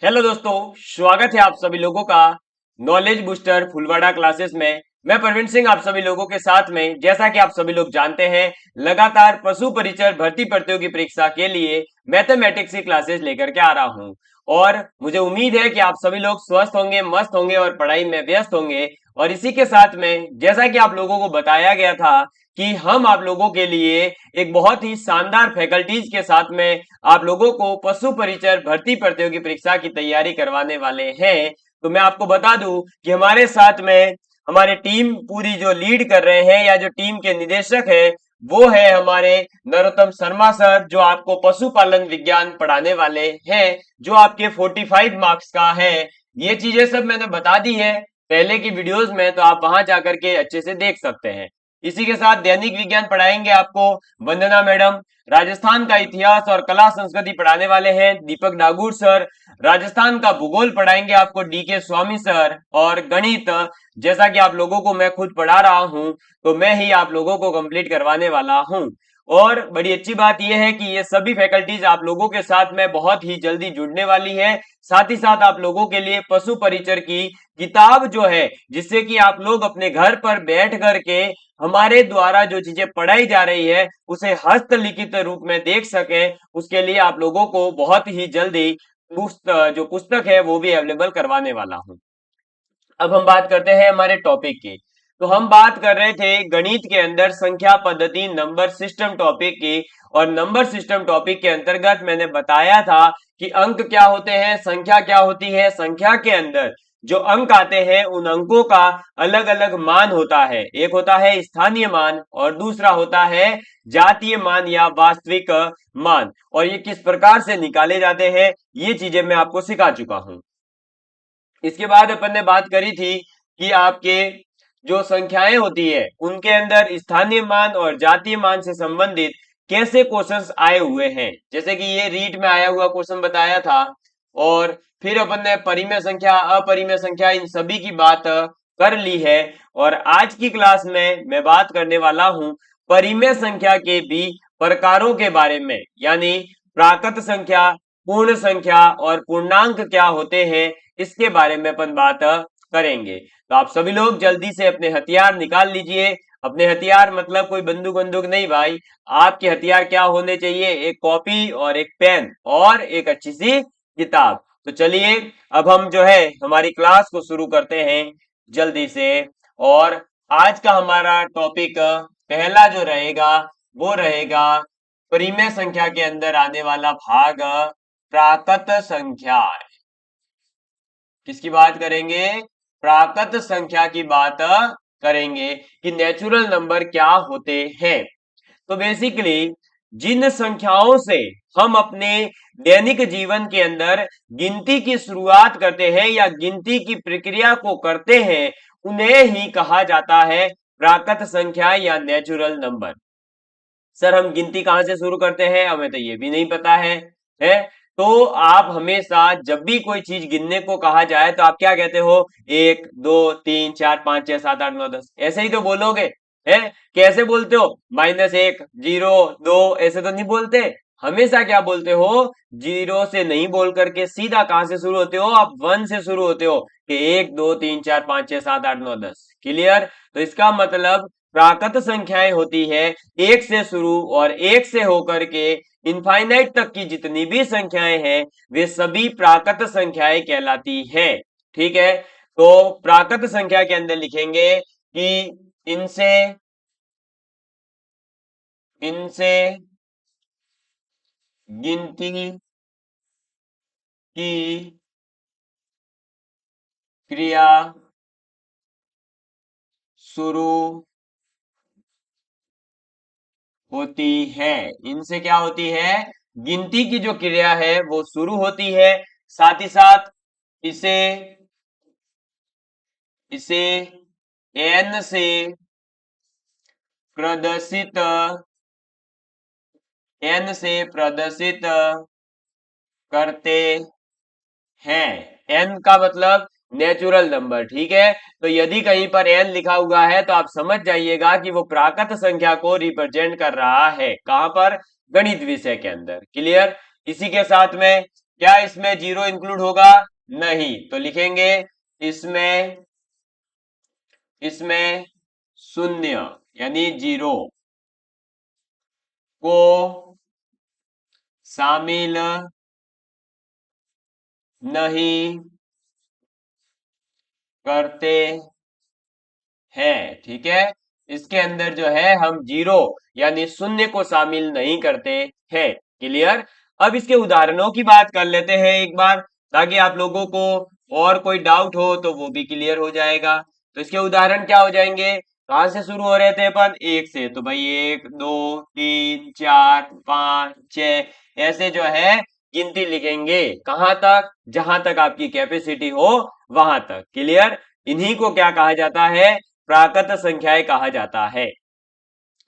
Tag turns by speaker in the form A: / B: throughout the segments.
A: Hello दोस्तों, स्वागत है आप सभी लोगों का नॉलेज बूस्टर फुलवाड़ा क्लासेस में। मैं प्रवीण सिंह आप सभी लोगों के साथ में, जैसा कि आप सभी लोग जानते हैं, लगातार पशु परिचर भर्ती प्रतियोगी परीक्षा के लिए मैथमेटिक्स की क्लासेस लेकर के आ रहा हूं। और मुझे उम्मीद है कि आप सभी लोग स्वस्थ होंगे, मस्त होंगे और पढ़ाई में व्यस्त होंगे। और इसी के साथ में, जैसा कि आप लोगों को बताया गया था कि हम आप लोगों के लिए एक बहुत ही शानदार फैकल्टीज के साथ में आप लोगों को पशु परिचर भर्ती प्रतियोगी परीक्षा की तैयारी करवाने वाले हैं। तो मैं आपको बता दूं कि हमारे साथ में हमारे टीम पूरी जो लीड कर रहे हैं या जो टीम के निदेशक है वो है हमारे नरोत्तम शर्मा सर, जो आपको पशुपालन विज्ञान पढ़ाने वाले हैं, जो आपके 45 मार्क्स का है। ये चीजें सब मैंने बता दी है पहले की वीडियोस में, तो आप वहां जाकर के अच्छे से देख सकते हैं। इसी के साथ दैनिक विज्ञान पढ़ाएंगे आपको वंदना मैडम। राजस्थान का इतिहास और कला संस्कृति पढ़ाने वाले हैं दीपक डागुर सर। राजस्थान का भूगोल पढ़ाएंगे आपको डीके स्वामी सर। और गणित, जैसा कि आप लोगों को मैं खुद पढ़ा रहा हूं, तो मैं ही आप लोगों को कंप्लीट करवाने वाला हूं। और बड़ी अच्छी बात यह है कि ये सभी फैकल्टीज आप लोगों के साथ में बहुत ही जल्दी जुड़ने वाली है। साथ ही साथ आप लोगों के लिए पशु परिचर की किताब जो है, जिससे कि आप लोग अपने घर पर बैठ करके हमारे द्वारा जो चीजें पढ़ाई जा रही है उसे हस्तलिखित रूप में देख सके, उसके लिए आप लोगों को बहुत ही जल्दी जो पुस्तक है वो भी अवेलेबल करवाने वाला हूं। अब हम बात करते हैं हमारे टॉपिक की। तो हम बात कर रहे थे गणित के अंदर संख्या पद्धति नंबर सिस्टम टॉपिक की। और नंबर सिस्टम टॉपिक के अंतर्गत मैंने बताया था कि अंक क्या होते हैं, संख्या क्या होती है। संख्या के अंदर जो अंक आते हैं उन अंकों का अलग अलग मान होता है। एक होता है स्थानीय मान और दूसरा होता है जातीय मान या वास्तविक मान। और ये किस प्रकार से निकाले जाते हैं ये चीजें मैं आपको सिखा चुका हूं। इसके बाद अपन ने बात करी थी कि आपके जो संख्याएं होती है उनके अंदर स्थानीय मान और जातीय मान से संबंधित कैसे क्वेश्चंस आए हुए हैं, जैसे कि ये रीट में आया हुआ क्वेश्चन बताया था। और फिर अपन ने परिमेय संख्या, अपरिमेय संख्या, इन सभी की बात कर ली है। और आज की क्लास में मैं बात करने वाला हूं परिमेय संख्या के भी प्रकारों के बारे में, यानी प्राकृत संख्या, पूर्ण संख्या और पूर्णांक क्या होते हैं, इसके बारे में अपन बात करेंगे। तो आप सभी लोग जल्दी से अपने हथियार निकाल लीजिए। अपने हथियार मतलब कोई बंदूक बंदूक नहीं भाई, आपके हथियार क्या होने चाहिए, एक कॉपी और एक पेन और एक अच्छी सी किताब। तो चलिए अब हम जो है हमारी क्लास को शुरू करते हैं जल्दी से। और आज का हमारा टॉपिक पहला जो रहेगा वो रहेगा परिमेय संख्या के अंदर आने वाला भाग प्राकृत संख्या। किसकी बात करेंगे? प्राकृत संख्या की बात करेंगे कि नेचुरल नंबर क्या होते हैं। तो बेसिकली जिन संख्याओं से हम अपने दैनिक जीवन के अंदर गिनती की शुरुआत करते हैं या गिनती की प्रक्रिया को करते हैं, उन्हें ही कहा जाता है प्राकृत संख्या या नेचुरल नंबर। सर हम गिनती कहां से शुरू करते हैं, हमें तो ये भी नहीं पता है? तो आप हमेशा जब भी कोई चीज गिनने को कहा जाए तो आप क्या कहते हो? 1 2 3 4 5 6 7 8 9 10, ऐसे ही तो बोलोगे है? कैसे बोलते हो? -1 0 2 ऐसे तो नहीं बोलते। हमेशा क्या बोलते हो? 0 से नहीं बोल करके सीधा कहां से शुरू होते हो? आप 1 से शुरू होते हो कि 1 2 3 4 5 6 7 8 9 10। क्लियर? तो इसका मतलब प्राकृत संख्याएं होती है एक से शुरू, और एक से होकर के इनफाइनाइट तक की जितनी भी संख्याएं हैं वे सभी प्राकृत संख्याएं कहलाती हैं। ठीक है? तो प्राकृत संख्या के अंदर लिखेंगे कि इनसे इनसे गिनती की क्रिया शुरू होती है। इनसे क्या होती है? गिनती की जो क्रिया है वो शुरू होती है। साथ ही साथ इसे इसे एन से प्रदर्शित करते हैं। एन का मतलब नेचुरल नंबर। ठीक है? तो यदि कहीं पर एन लिखा हुआ है तो आप समझ जाइएगा कि वो प्राकृत संख्या को रिप्रेजेंट कर रहा है। कहां पर? गणित विषय के अंदर। क्लियर? इसी के साथ में क्या इसमें जीरो इंक्लूड होगा? नहीं, तो लिखेंगे इसमें इसमें शून्य यानी जीरो को शामिल नहीं करते हैं। ठीक है, इसके अंदर जो है हम जीरो यानी शून्य को शामिल नहीं करते हैं। क्लियर? अब इसके उदाहरणों की बात कर लेते हैं एक बार, ताकि आप लोगों को और कोई डाउट हो तो वो भी क्लियर हो जाएगा। तो इसके उदाहरण क्या हो जाएंगे? कहां से शुरू हो रहे थे अपन? एक से, तो भाई एक दो तीन चार पांच छह, ऐसे जो है गिनती लिखेंगे। कहां तक? जहां तक आपकी कैपेसिटी हो वहां तक। क्लियर? इन्हीं को क्या कहा जाता है? प्राकृत संख्याएं कहा जाता है।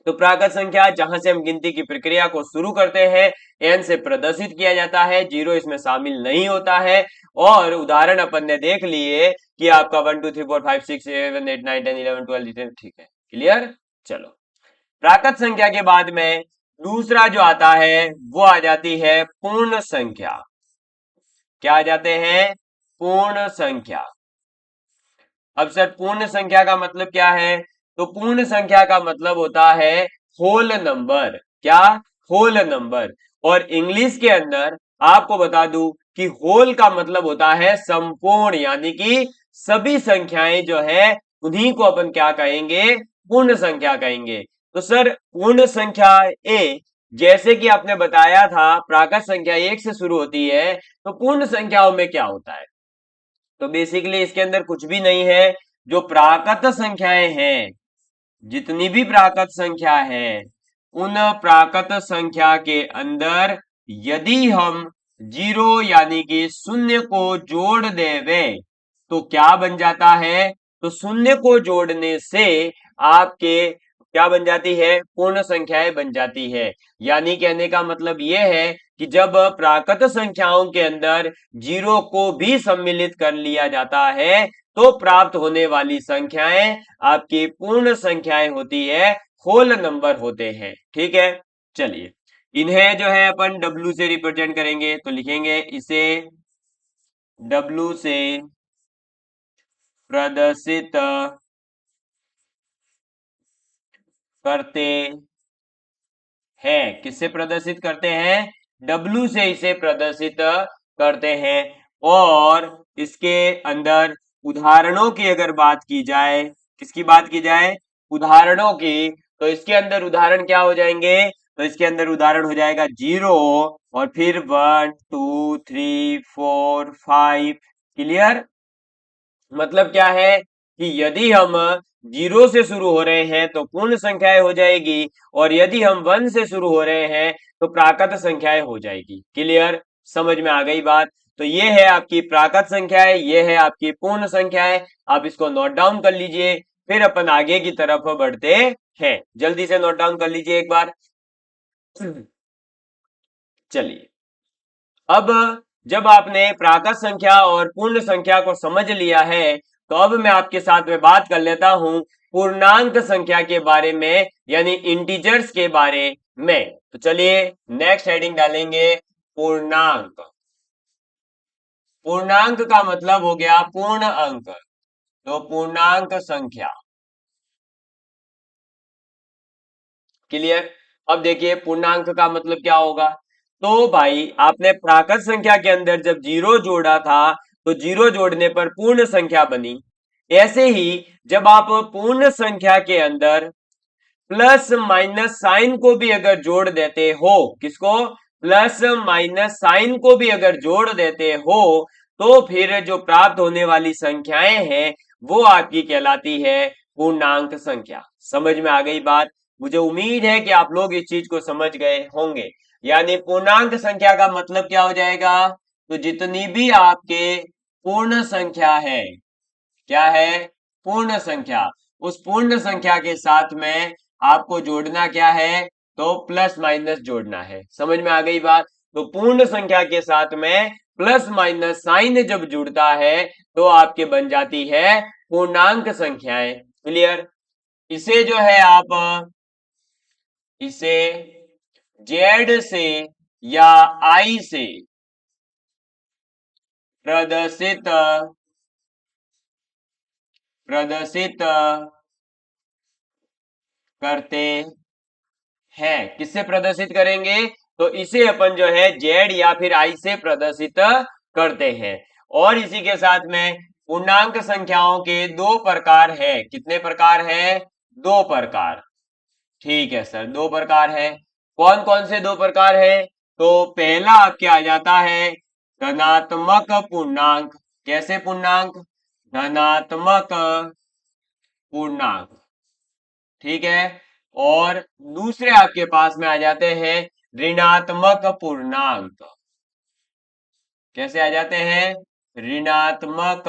A: तो प्राकृत संख्या जहां से हम गिनती की प्रक्रिया को शुरू करते हैं, एन से प्रदर्शित किया जाता है, जीरो इसमें शामिल नहीं होता है। और उदाहरण अपन ने देख लिए कि आपका 1 2 3 4 5 6 7 8 9 10 11 12, ठीक है। क्लियर? चलो, प्राकृत संख्या के बाद में दूसरा जो आता है वो आ जाती है पूर्ण संख्या। क्या आ जाते हैं? पूर्ण संख्या। अब सर पूर्ण संख्या का मतलब क्या है? तो पूर्ण संख्या का मतलब होता है होल नंबर। क्या? Whole number. और इंग्लिश के अंदर आपको बता दूं कि होल का मतलब होता है संपूर्ण, यानी कि सभी संख्याएं जो है उन्हीं को अपन क्या कहेंगे? पूर्ण संख्या कहेंगे। तो सर पूर्ण संख्या ए, जैसे कि आपने बताया था प्राकृत संख्या एक से शुरू होती है, तो पूर्ण संख्याओं में क्या होता है? तो बेसिकली इसके अंदर कुछ भी नहीं है। जो प्राकृत संख्याएं हैं, जितनी भी प्राकृत संख्या है, उन प्राकृत संख्या के अंदर यदि हम जीरो यानी कि शून्य को जोड़ देवे तो क्या बन जाता है? तो शून्य को जोड़ने से आपके क्या बन जाती है? पूर्ण संख्याएं बन जाती है। यानी कहने का मतलब यह है कि जब प्राकृत संख्याओं के अंदर जीरो को भी सम्मिलित कर लिया जाता है तो प्राप्त होने वाली संख्याएं आपकी पूर्ण संख्याएं होती है, होल नंबर होते हैं। ठीक है, चलिए इन्हें जो है अपन W से रिप्रेजेंट करेंगे, तो लिखेंगे इसे W से प्रदर्शित करते हैं। किससे प्रदर्शित करते हैं? W से इसे प्रदर्शित करते हैं। और इसके अंदर उदाहरणों की अगर बात की जाए, किसकी बात की जाए? उदाहरणों की, तो इसके अंदर उदाहरण क्या हो जाएंगे? तो इसके अंदर उदाहरण हो जाएगा जीरो और फिर 1 2 3 4 5। क्लियर? मतलब क्या है कि यदि हम जीरो से शुरू हो रहे हैं तो पूर्ण संख्याएं हो जाएगी, और यदि हम वन से शुरू हो रहे हैं तो प्राकृत संख्याएं हो जाएगी। क्लियर? समझ में आ गई बात? तो ये है आपकी प्राकृत संख्याएं, ये है आपकी पूर्ण संख्याएं। आप इसको नोट डाउन कर लीजिए, फिर अपन आगे की तरफ बढ़ते हैं। जल्दी से नोट डाउन कर लीजिए एक बार। चलिए, अब जब आपने प्राकृत संख्या और पूर्ण संख्या को समझ लिया है, तो अब मैं आपके साथ में बात कर लेता हूं पूर्णांक संख्या के बारे में, यानी इंटीजर्स के बारे में। तो चलिए नेक्स्ट हेडिंग डालेंगे पूर्णांक। पूर्णांक का मतलब हो गया पूर्ण अंक, तो पूर्णांक संख्या। क्लियर? अब देखिए पूर्णांक का मतलब क्या होगा। तो भाई आपने प्राकृत संख्या के अंदर जब जीरो जोड़ा था तो जीरो जोड़ने पर पूर्ण संख्या बनी। ऐसे ही जब आप पूर्ण संख्या के अंदर प्लस माइनस साइन को भी अगर जोड़ देते हो, किसको? प्लस माइनस साइन को भी अगर जोड़ देते हो, तो फिर जो प्राप्त होने वाली संख्याएं हैं वो आपकी कहलाती है पूर्णांक संख्या। समझ में आ गई बात? मुझे उम्मीद है कि आप लोग इस चीज को समझ गए होंगे। यानी पूर्णांक संख्या का मतलब क्या हो जाएगा? तो जितनी भी आपके पूर्ण संख्या है, क्या है? पूर्ण संख्या। उस पूर्ण संख्या के साथ में आपको जोड़ना क्या है? तो प्लस माइनस जोड़ना है। समझ में आ गई बात? तो पूर्ण संख्या के साथ में प्लस माइनस साइन जब जुड़ता है तो आपके बन जाती है पूर्णांक संख्याएं। क्लियर? इसे जो है आप इसे जेड से या आई से प्रदर्शित प्रदर्शित करते हैं। किससे प्रदर्शित करेंगे? तो इसे अपन जो है जेड या फिर आई से प्रदर्शित करते हैं। और इसी के साथ में पूर्णांक संख्याओं के दो प्रकार है। कितने प्रकार है? दो प्रकार। ठीक है सर, दो प्रकार है। कौन कौन से दो प्रकार है? तो पहला आपके आ जाता है धनात्मक पूर्णांक। कैसे पूर्णांक? धनात्मक पूर्णांक। ठीक है। और दूसरे आपके पास में आ जाते हैं ऋणात्मक पूर्णांक। कैसे आ जाते हैं? ऋणात्मक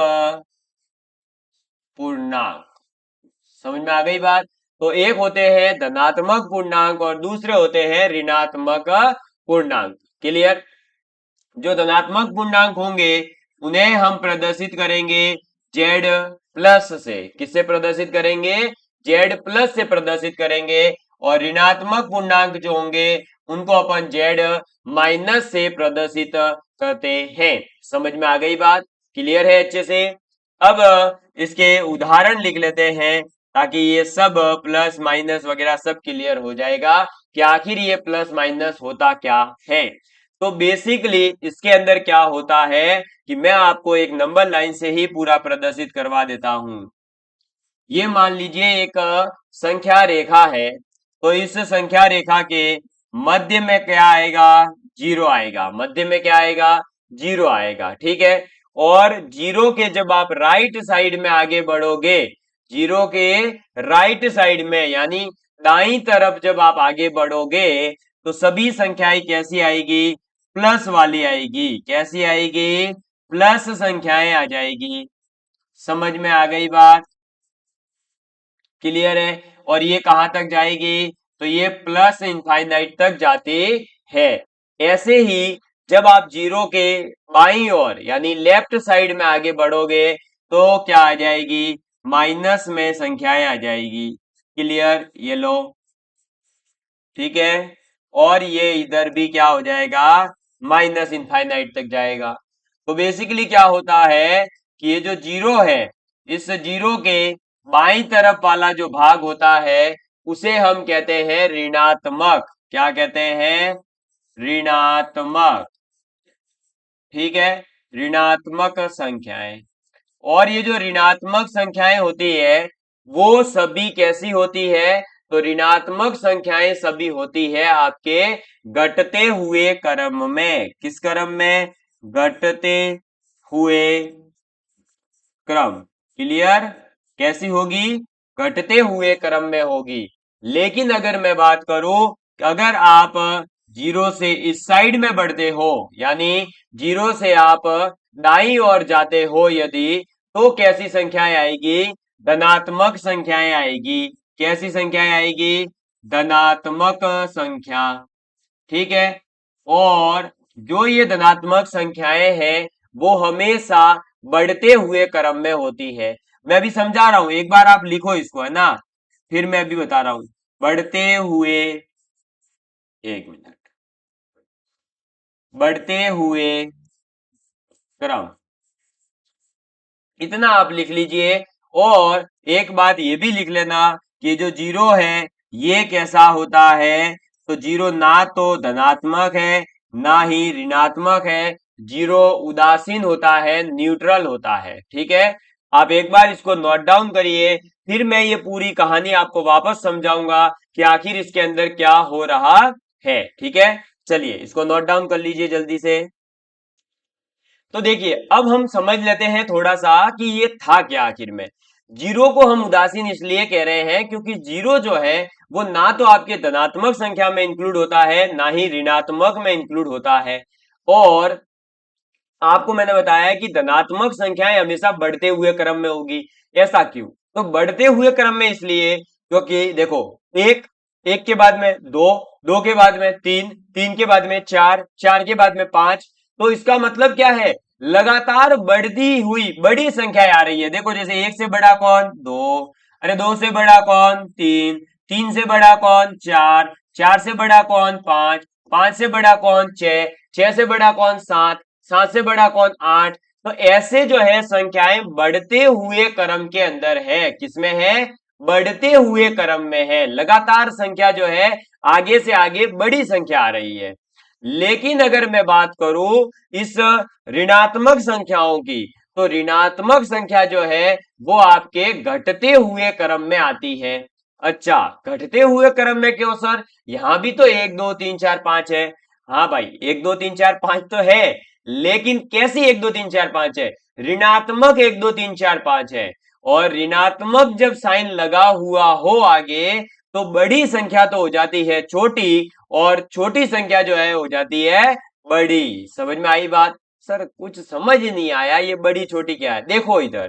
A: पूर्णांक। समझ में आ गई बात? तो एक होते हैं धनात्मक पूर्णांक और दूसरे होते हैं ऋणात्मक पूर्णांक। क्लियर? जो धनात्मक पूर्णांक होंगे उन्हें हम प्रदर्शित करेंगे जेड प्लस से। किससे प्रदर्शित करेंगे? जेड प्लस से प्रदर्शित करेंगे। और ऋणात्मक पूर्णांक जो होंगे उनको अपन जेड माइनस से प्रदर्शित करते हैं। समझ में आ गई बात? क्लियर है अच्छे से? अब इसके उदाहरण लिख लेते हैं ताकि ये सब प्लस माइनस वगैरह सब क्लियर हो जाएगा कि आखिर ये प्लस माइनस होता क्या है। तो बेसिकली इसके अंदर क्या होता है कि मैं आपको एक नंबर लाइन से ही पूरा प्रदर्शित करवा देता हूं। ये मान लीजिए एक संख्या रेखा है। तो इस संख्या रेखा के मध्य में क्या आएगा? जीरो आएगा। मध्य में क्या आएगा? जीरो आएगा। ठीक है। और जीरो के जब आप राइट साइड में आगे बढ़ोगे, जीरो के राइट साइड में यानी दाईं तरफ जब आप आगे बढ़ोगे तो सभी संख्याएं कैसी आएगी? प्लस वाली आएगी। कैसी आएगी? प्लस संख्याएं आ जाएगी। समझ में आ गई बात? क्लियर है? और ये कहां तक जाएगी? तो ये प्लस इनफाइनाइट तक जाती है। ऐसे ही जब आप जीरो के बाईं ओर यानी लेफ्ट साइड में आगे बढ़ोगे तो क्या आ जाएगी? माइनस में संख्याएं आ जाएगी। क्लियर? ये लो। ठीक है। और ये इधर भी क्या हो जाएगा? माइनस इनफाइनाइट तक जाएगा। तो बेसिकली क्या होता है कि ये जो जीरो है, इस जीरो के बाईं तरफ वाला जो भाग होता है उसे हम कहते हैं ऋणात्मक। क्या कहते हैं? ऋणात्मक। ठीक है। ऋणात्मक संख्याएं। और ये जो ऋणात्मक संख्याएं होती है वो सभी कैसी होती है? तो ऋणात्मक संख्याएं सभी होती है आपके घटते हुए क्रम में। किस क्रम में? घटते हुए क्रम। क्लियर? कैसी होगी? घटते हुए क्रम में होगी। लेकिन अगर मैं बात करूं, अगर आप जीरो से इस साइड में बढ़ते हो यानी जीरो से आप दाईं ओर जाते हो यदि, तो कैसी संख्याएं आएगी? धनात्मक संख्याएं आएगी। कैसी संख्याएं आएगी? धनात्मक संख्या। ठीक है। और जो ये धनात्मक संख्याएं हैं वो हमेशा बढ़ते हुए क्रम में होती है। मैं अभी समझा रहा हूं, एक बार आप लिखो इसको, है ना? फिर मैं अभी बता रहा हूं। बढ़ते हुए, एक मिनट, बढ़ते हुए क्रम, इतना आप लिख लीजिए। और एक बात ये भी लिख लेना कि जो जीरो है ये कैसा होता है? तो जीरो ना तो धनात्मक है ना ही ऋणात्मक है। जीरो उदासीन होता है, न्यूट्रल होता है। ठीक है। आप एक बार इसको नोट डाउन करिए, फिर मैं ये पूरी कहानी आपको वापस समझाऊंगा कि आखिर इसके अंदर क्या हो रहा है। ठीक है। चलिए इसको नोट डाउन कर लीजिए जल्दी से। तो देखिए अब हम समझ लेते हैं थोड़ा सा कि ये था क्या आखिर में। जीरो को हम उदासीन इसलिए कह रहे हैं क्योंकि जीरो जो है वो ना तो आपके धनात्मक संख्या में इंक्लूड होता है ना ही ऋणात्मक में इंक्लूड होता है। और आपको मैंने बताया कि धनात्मक संख्याएं हमेशा बढ़ते हुए क्रम में होगी। ऐसा क्यों? तो बढ़ते हुए क्रम में इसलिए क्योंकि देखो, एक, एक के बाद में दो, दो के बाद में तीन, तीन के बाद में चार, चार के बाद में पांच। तो इसका मतलब क्या है? लगातार बढ़ती हुई बड़ी संख्याएं आ रही है। देखो जैसे एक से बड़ा कौन? दो। अरे दो से बड़ा कौन? तीन। तीन से बड़ा कौन? चार। चार से बड़ा कौन? पांच। पांच से बड़ा कौन? छह। छह से बड़ा कौन? सात। सात से बड़ा कौन? आठ। तो ऐसे जो है संख्याएं बढ़ते हुए क्रम के अंदर है, किसमें है, बढ़ते हुए क्रम में है, लगातार संख्या जो है आगे से आगे बड़ी संख्या आ रही है। लेकिन अगर मैं बात करूं इस ऋणात्मक संख्याओं की, तो ऋणात्मक संख्या जो है वो आपके घटते हुए क्रम में आती है। अच्छा, घटते हुए क्रम में क्यों सर, यहां भी तो 1 2 3 4 5 है। हाँ भाई, 1 2 3 4 5 तो है, लेकिन कैसी 1 2 3 4 5 है, ऋणात्मक 1 2 3 4 5 है। और ऋणात्मक जब साइन लगा हुआ हो आगे, तो बड़ी संख्या तो हो जाती है छोटी, और छोटी संख्या जो है हो जाती है बड़ी। समझ में आई बात। सर कुछ समझ नहीं आया, ये बड़ी छोटी क्या है। देखो इधर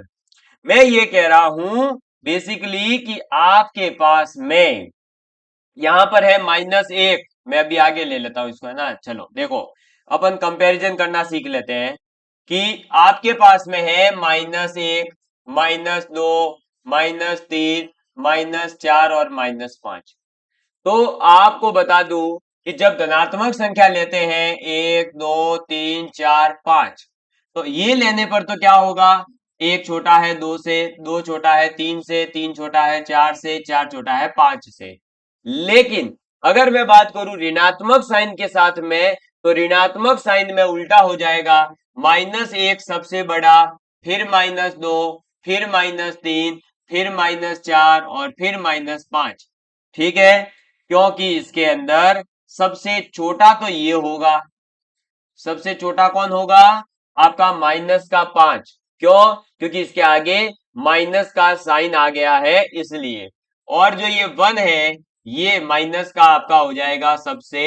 A: मैं ये कह रहा हूं बेसिकली कि आपके पास में यहां पर है -1। मैं अभी आगे ले लेता हूं इसको, है ना। चलो देखो, अपन कंपैरिजन करना सीख लेते हैं कि आपके पास में है -1, -2, -3, -4 और -5। तो आपको बता दूं कि जब धनात्मक संख्या लेते हैं 1 2 3 4 5, तो ये लेने पर तो क्या होगा, एक छोटा है 2 से, 2 छोटा है 3 से, 3 छोटा है 4 से, 4 छोटा है 5 से। लेकिन अगर मैं बात करूं ऋणात्मक साइन के साथ में, तो ऋणात्मक साइन में उल्टा हो जाएगा, -1 सबसे बड़ा, फिर -2, फिर -3, फिर -4 और फिर -5। ठीक है, क्योंकि इसके अंदर सबसे छोटा तो ये होगा, सबसे छोटा कौन होगा, आपका -5। क्यों, क्योंकि इसके आगे माइनस का साइन आ गया है इसलिए। और जो ये 1 है, ये माइनस का आपका हो जाएगा सबसे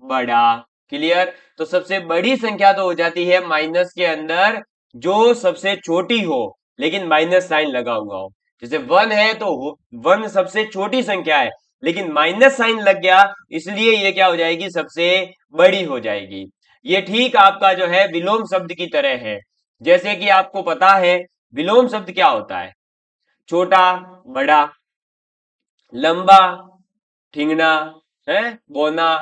A: बड़ा। क्लियर, तो सबसे बड़ी संख्या तो हो जाती है माइनस के अंदर जो सबसे छोटी हो लेकिन माइनस साइन लगा हुआ हो। जैसे 1 है तो 1 सबसे छोटी संख्या है, लेकिन माइनस साइन लग गया, इसलिए ये क्या हो जाएगी, सबसे बड़ी हो जाएगी। ये ठीक आपका जो है विलोम शब्द की तरह है। जैसे कि आपको पता है विलोम शब्द क्या होता है, छोटा बड़ा, लंबा ठिंगना, है बोना,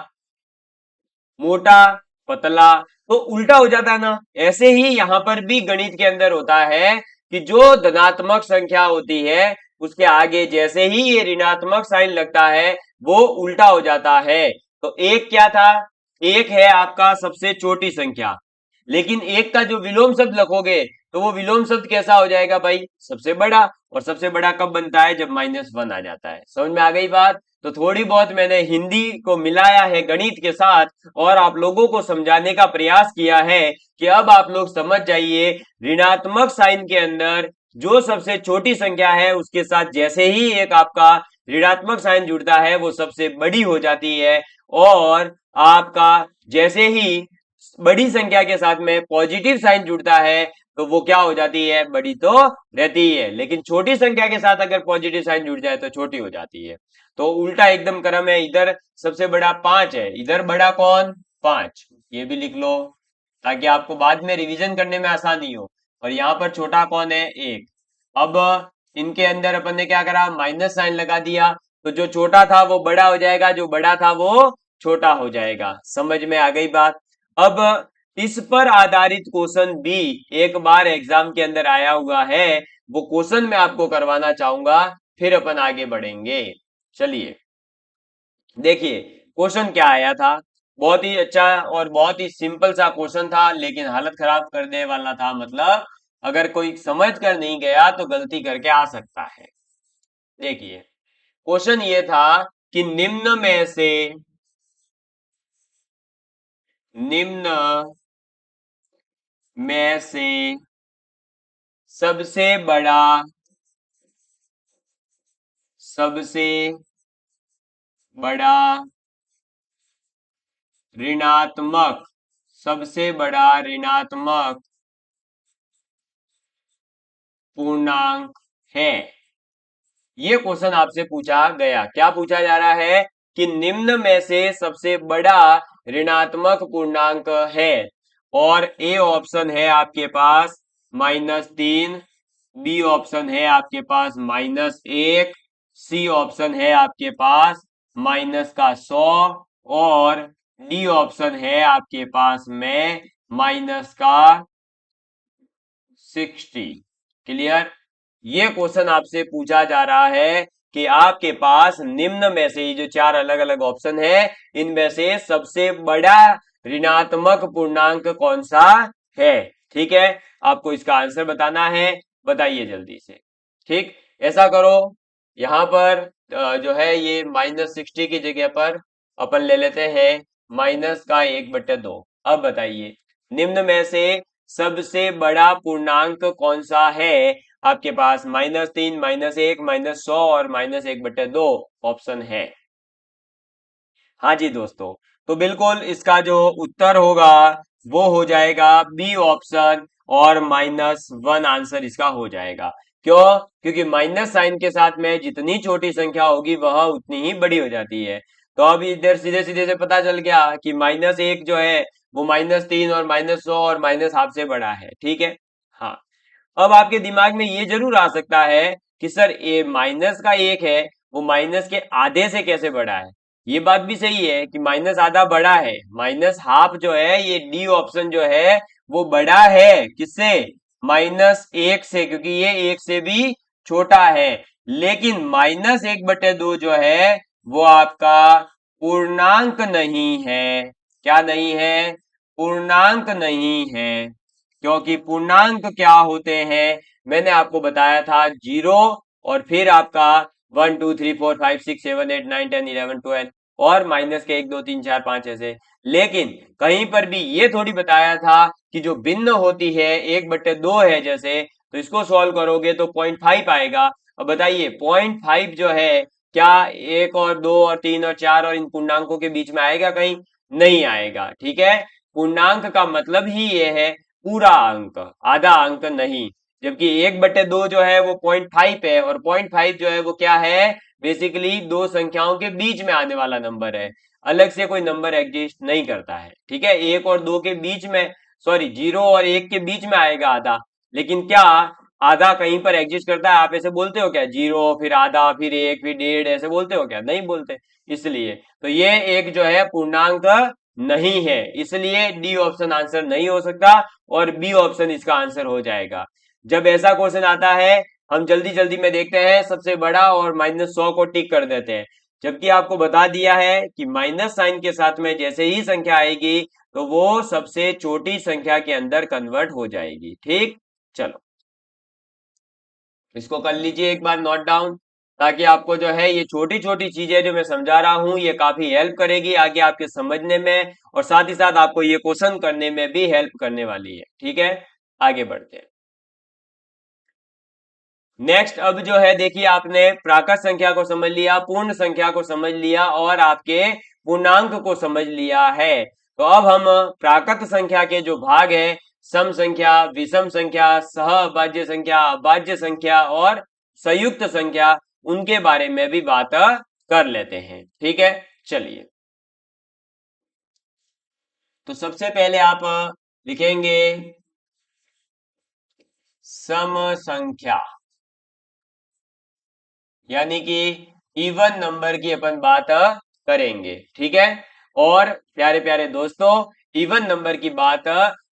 A: मोटा पतला, तो उल्टा हो जाता है ना। ऐसे ही यहां पर भी गणित के अंदर होता है कि जो धनात्मक संख्या होती है उसके आगे जैसे ही ये ऋणात्मक साइन लगता है वो उल्टा हो जाता है। तो एक क्या था, एक है आपका सबसे छोटी संख्या, लेकिन एक का जो विलोम शब्द लिखोगे तो वो विलोम शब्द कैसा हो जाएगा भाई, सबसे बड़ा। और सबसे बड़ा कब बनता है, जब -1 आ जाता है। समझ में आ गई बात। तो थोड़ी बहुत मैंने हिंदी को मिलाया है गणित के साथ, और आप लोगों को समझाने का प्रयास किया है कि अब आप लोग समझ जाइए, ऋणात्मक साइन के अंदर जो सबसे छोटी संख्या है उसके साथ जैसे ही एक आपका ऋणात्मक साइन जुड़ता है वो सबसे बड़ी हो जाती है। और आपका जैसे ही बड़ी संख्या के साथ में पॉजिटिव साइन जुड़ता है तो वो क्या हो जाती है, बड़ी तो रहती है, लेकिन छोटी संख्या के साथ अगर पॉजिटिव साइन जुड़ जाए तो छोटी हो जाती है। तो उल्टा एकदम क्रम है, इधर सबसे बड़ा 5 है, इधर बड़ा कौन, 5। ये भी लिख लो ताकि आपको बाद में रिवीजन करने में आसानी हो। और यहाँ पर छोटा कौन है, 1। अब इनके अंदर अपन ने क्या करा, माइनस साइन लगा दिया, तो जो छोटा था वो बड़ा हो जाएगा, जो बड़ा था वो छोटा हो जाएगा। समझ में आ गई बात। अब इस पर आधारित क्वेश्चन भी एक बार एग्जाम के अंदर आया हुआ है, वो क्वेश्चन मैं आपको करवाना चाहूंगा, फिर अपन आगे बढ़ेंगे। चलिए देखिए क्वेश्चन क्या आया था। बहुत ही अच्छा और बहुत ही सिंपल सा क्वेश्चन था, लेकिन हालत खराब करने वाला था। मतलब अगर कोई समझ कर नहीं गया तो गलती करके आ सकता है। देखिए क्वेश्चन ये था कि निम्न में से सबसे बड़ा, सबसे बड़ा ऋणात्मक, सबसे बड़ा ऋणात्मक पूर्णांक है। ये क्वेश्चन आपसे पूछा गया, क्या पूछा जा रहा है कि निम्न में से सबसे बड़ा ऋणात्मक पूर्णांक है। और ए ऑप्शन है आपके पास -3, बी ऑप्शन है आपके पास -1, सी ऑप्शन है आपके पास -100, और डी ऑप्शन है आपके पास में 60। क्लियर? ये क्वेश्चन आपसे पूछा जा रहा है कि आपके पास निम्न में से जो चार अलग अलग ऑप्शन है इनमें से सबसे बड़ा ऋणात्मक पूर्णांक कौन सा है। ठीक है, आपको इसका आंसर बताना है, बताइए जल्दी से। ठीक, ऐसा करो, यहां पर जो है ये -60 की जगह पर अपन ले लेते हैं -1/2। अब बताइए निम्न में से सबसे बड़ा पूर्णांक कौन सा है आपके पास। -3, -1, -100 और -1/2 ऑप्शन है। हाँ जी दोस्तों, तो बिल्कुल इसका जो उत्तर होगा वो हो जाएगा बी ऑप्शन, और -1 आंसर इसका हो जाएगा। क्यों? क्योंकि माइनस साइन के साथ में जितनी छोटी संख्या होगी वह उतनी ही बड़ी हो जाती है। तो अब इधर सीधे सीधे से पता चल गया कि -1 जो है वो -3 और -100 और -1/2 से बड़ा है। ठीक है, हाँ। अब आपके दिमाग में ये जरूर आ सकता है कि सर ये माइनस का 1 है वो माइनस के आधे से कैसे बड़ा है। ये बात भी सही है कि माइनस आधा बड़ा है, -1/2 जो है ये डी ऑप्शन जो है वो बड़ा है किससे, -1 से, क्योंकि ये 1 से भी छोटा है। लेकिन -1/2 जो है वो आपका पूर्णांक नहीं है। क्या नहीं है? पूर्णांक नहीं है। क्योंकि पूर्णांक क्या होते हैं मैंने आपको बताया था, 0 और फिर आपका 1 2 3 4 5 6 7 8 9 10 11 12 और माइनस के 1 2 3 4 5 ऐसे। लेकिन कहीं पर भी ये थोड़ी बताया था कि जो भिन्न होती है 1/2 है जैसे, तो इसको सॉल्व करोगे तो 0.5 आएगा। अब बताइए 0.5 जो है क्या 1 और 2 और 3 और 4 और इन पूर्णांकों के बीच में आएगा? कहीं नहीं आएगा। ठीक है, पूर्णांक का मतलब ही ये है पूरा अंक, आधा अंक नहीं। जबकि 1/2 जो है वो 0.5 है, और 0.5 जो है वो क्या है, बेसिकली दो संख्याओं के बीच में आने वाला नंबर है, अलग से कोई नंबर एग्जिस्ट नहीं करता है। ठीक है, 1 और 2 के बीच में, सॉरी 0 और 1 के बीच में आएगा आधा। लेकिन क्या आधा कहीं पर एग्जिस्ट करता है? आप ऐसे बोलते हो क्या? 0 फिर आधा फिर 1 फिर 1.5 ऐसे बोलते हो क्या? नहीं बोलते। इसलिए तो ये एक जो है पूर्णांक नहीं है, इसलिए डी ऑप्शन आंसर नहीं हो सकता और बी ऑप्शन इसका आंसर हो जाएगा। जब ऐसा क्वेश्चन आता है हम जल्दी जल्दी में देखते हैं सबसे बड़ा और -100 को टिक कर देते हैं, जबकि आपको बता दिया है कि माइनस साइन के साथ में जैसे ही संख्या आएगी तो वो सबसे छोटी संख्या के अंदर कन्वर्ट हो जाएगी। ठीक, चलो इसको कर लीजिए एक बार नोट डाउन, ताकि आपको जो है ये छोटी छोटी चीजें जो मैं समझा रहा हूं ये काफी हेल्प करेगी आगे आपके समझने में, और साथ ही साथ आपको ये क्वेश्चन करने में भी हेल्प करने वाली है। ठीक है, आगे बढ़ते हैं। नेक्स्ट अब जो है देखिए, आपने प्राकृत संख्या को समझ लिया, पूर्ण संख्या को समझ लिया और आपके पूर्णांक को समझ लिया है। तो अब हम प्राकृत संख्या के जो भाग है, सम संख्या, विषम संख्या, सहअभाज्य संख्या, अभाज्य संख्या और संयुक्त संख्या, उनके बारे में भी बात कर लेते हैं। ठीक है, चलिए। तो सबसे पहले आप लिखेंगे सम संख्या, यानी कि इवन नंबर की अपन बात करेंगे। ठीक है, और प्यारे प्यारे दोस्तों, इवन नंबर की बात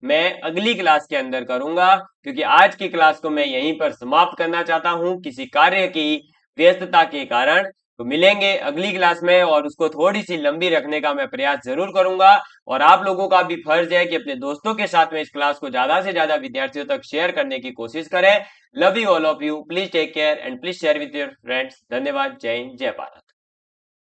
A: मैं अगली क्लास के अंदर करूंगा, क्योंकि आज की क्लास को मैं यहीं पर समाप्त करना चाहता हूं किसी कार्य की व्यस्तता के कारण। तो मिलेंगे अगली क्लास में, और उसको थोड़ी सी लंबी रखने का मैं प्रयास जरूर करूंगा। और आप लोगों का भी फर्ज है कि अपने दोस्तों के साथ में इस क्लास को ज्यादा से ज्यादा विद्यार्थियों तक शेयर करने की कोशिश करें। Love you all of you, please take care and please share with your friends. धन्यवाद, जय हिंद, जय भारत।